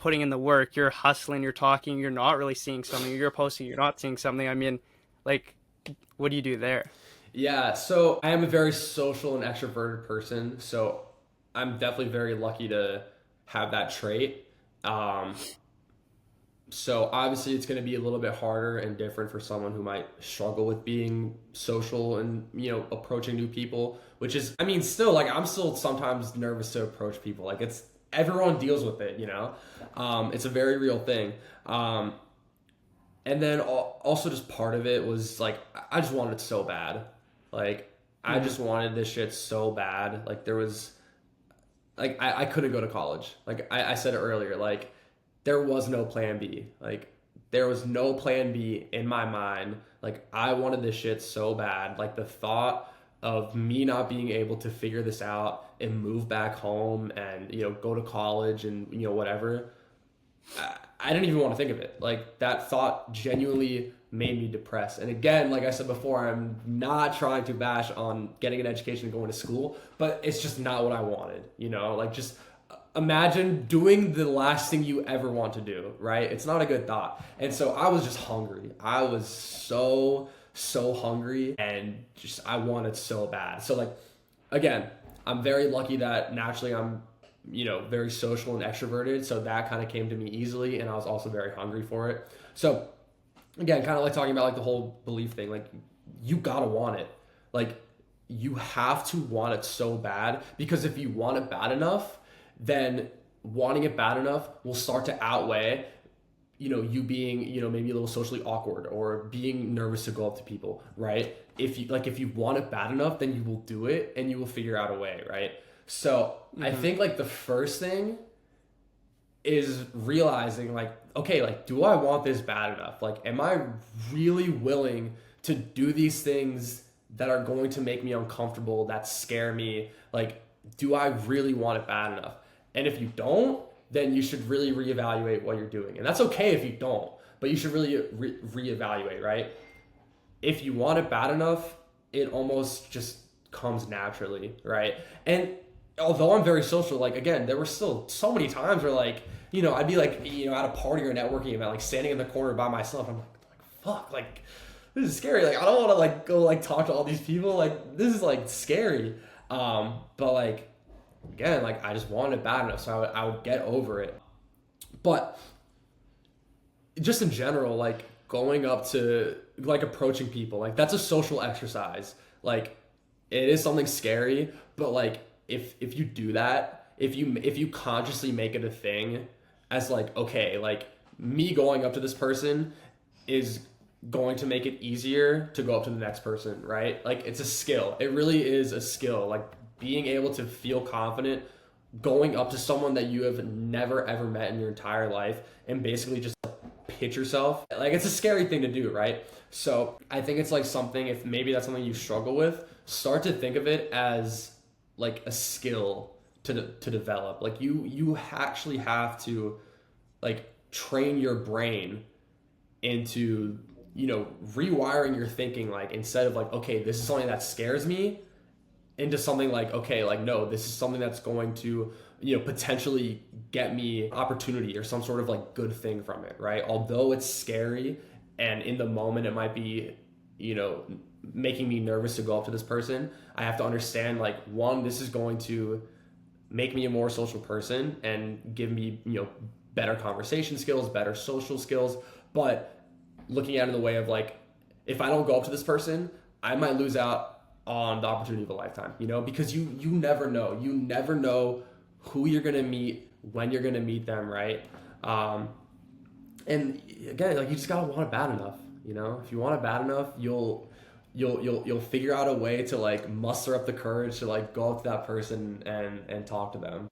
putting in the work, you're hustling, you're talking, you're not really seeing something, you're posting, you're not seeing something. I mean, like, what do you do there? Yeah, so I am a very social and extroverted person, so I'm definitely very lucky to have that trait. Um, so obviously it's going to be a little bit harder and different for someone who might struggle with being social and, approaching new people, which is, I mean, still, like, I'm still sometimes nervous to approach people. Like, it's, everyone deals with it, you know? It's a very real thing. And then also just part of it was like, I just wanted it so bad. Like, I Hmm. just wanted this shit so bad. Like, there was, like, I couldn't go to college. Like, I said it earlier, like, there was no plan B. Like, there was no plan B in my mind. Like, I wanted this shit so bad. Like, the thought of me not being able to figure this out and move back home and, go to college and, whatever, I didn't even want to think of it. Like, that thought genuinely made me depressed. And again, like I said before, I'm not trying to bash on getting an education and going to school, but it's just not what I wanted, Like, just imagine doing the last thing you ever want to do, right? It's not a good thought. And so I was just hungry. I was so hungry, and just I wanted so bad. So, like, again, I'm very lucky that naturally I'm very social and extroverted. So that kind of came to me easily. And I was also very hungry for it. So, again, kind of like talking about like the whole belief thing, like, you gotta want it. Like, you have to want it so bad, because if you want it bad enough, then wanting it bad enough will start to outweigh you being maybe a little socially awkward or being nervous to go up to people, right? If you want it bad enough, then you will do it and you will figure out a way, right? So I Hmm. think, like, the first thing is realizing, like, okay, like, do I want this bad enough? Like, am I really willing to do these things that are going to make me uncomfortable, that scare me? Like, do I really want it bad enough? And if you don't, then you should really reevaluate what you're doing. And that's okay if you don't, but you should really reevaluate, right? If you want it bad enough, it almost just comes naturally, right? And although I'm very social, like, again, there were still so many times where, like, I'd be like, at a party or a networking event, like, standing in the corner by myself. I'm like, fuck, like, this is scary. Like, I don't want to, like, go, like, talk to all these people. Like, this is, like, scary. But, like, again, like, I just wanted it bad enough, so I would get over it. But just in general, like, going up to, like, approaching people, like, that's a social exercise. Like, it is something scary, but, like, if you do that, if you consciously make it a thing, as like, okay, like, me going up to this person is going to make it easier to go up to the next person, right? Like, it's a skill. It really is a skill. Like, being able to feel confident going up to someone that you have never ever met in your entire life and basically just pitch yourself. Like, it's a scary thing to do, right? So I think it's like something, if maybe that's something you struggle with, start to think of it as like a skill to develop. Like, you actually have to, like, train your brain into rewiring your thinking, like, instead of like, okay, this is something that scares me, into something like, okay, like, no, this is something that's going to potentially get me opportunity or some sort of, like, good thing from it, right? Although it's scary and in the moment it might be you know making me nervous to go up to this person, I have to understand, like, one, this is going to make me a more social person and give me better conversation skills, better social skills. But looking at it in the way of, like, if I don't go up to this person, I might lose out on the opportunity of a lifetime, because you never know. You never know who you're gonna meet, when you're gonna meet them, right? Um, and again, like, you just gotta want it bad enough. If you want it bad enough, you'll figure out a way to, like, muster up the courage to, like, go up to that person and talk to them.